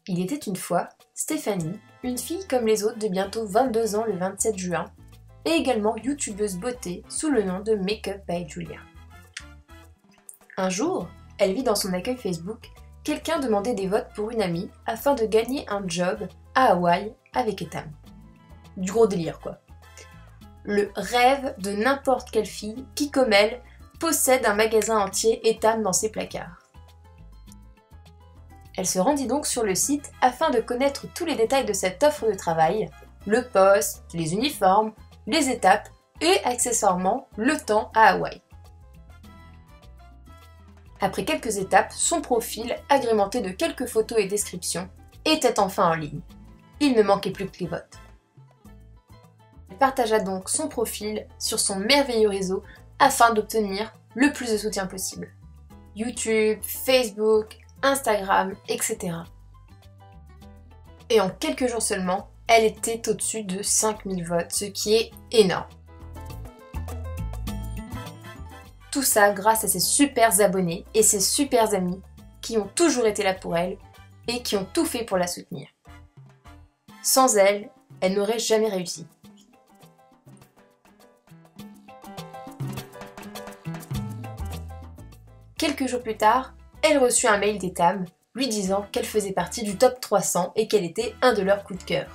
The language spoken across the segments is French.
Il était une fois Stéphanie, une fille comme les autres de bientôt 22 ans le 27 juin, et également youtubeuse beauté sous le nom de Makeup by Julia. Un jour, elle vit dans son accueil Facebook quelqu'un demander des votes pour une amie afin de gagner un job à Hawaï avec Etam. Du gros délire quoi. Le rêve de n'importe quelle fille qui, comme elle, possède un magasin entier Etam dans ses placards. Elle se rendit donc sur le site afin de connaître tous les détails de cette offre de travail, le poste, les uniformes, les étapes et accessoirement le temps à Hawaï. Après quelques étapes, son profil, agrémenté de quelques photos et descriptions, était enfin en ligne. Il ne manquait plus que les votes. Elle partagea donc son profil sur son merveilleux réseau afin d'obtenir le plus de soutien possible. YouTube, Facebook, Instagram, etc. Et en quelques jours seulement, elle était au-dessus de 5000 votes, ce qui est énorme. Tout ça grâce à ses super abonnés et ses super amis qui ont toujours été là pour elle et qui ont tout fait pour la soutenir. Sans elle, elle n'aurait jamais réussi. Quelques jours plus tard, elle reçut un mail d'Etam lui disant qu'elle faisait partie du top 300 et qu'elle était un de leurs coups de cœur.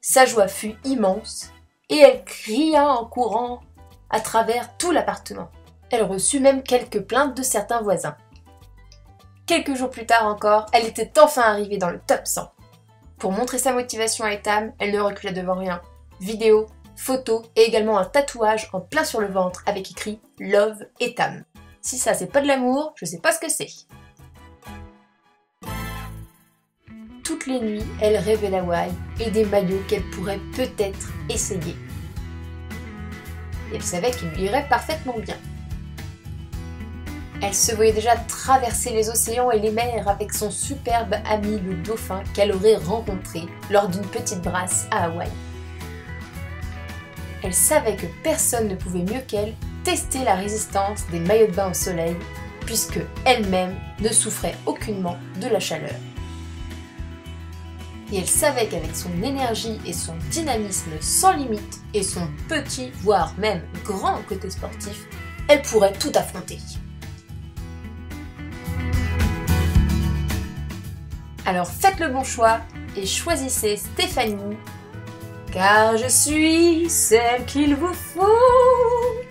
Sa joie fut immense et elle cria en courant à travers tout l'appartement. Elle reçut même quelques plaintes de certains voisins. Quelques jours plus tard encore, elle était enfin arrivée dans le top 100. Pour montrer sa motivation à Etam, elle ne recula devant rien. Vidéos, photos et également un tatouage en plein sur le ventre avec écrit « Love Etam ». Si ça c'est pas de l'amour, je sais pas ce que c'est. Toutes les nuits, elle rêvait l'Hawaï et des maillots qu'elle pourrait peut-être essayer. Et elle savait qu'ils lui iraient parfaitement bien. Elle se voyait déjà traverser les océans et les mers avec son superbe ami le dauphin qu'elle aurait rencontré lors d'une petite brasse à Hawaï. Elle savait que personne ne pouvait mieux qu'elle tester la résistance des maillots de bain au soleil, puisque elle-même ne souffrait aucunement de la chaleur. Et elle savait qu'avec son énergie et son dynamisme sans limite et son petit, voire même grand côté sportif, elle pourrait tout affronter. Alors faites le bon choix et choisissez Stéphanie, car je suis celle qu'il vous faut.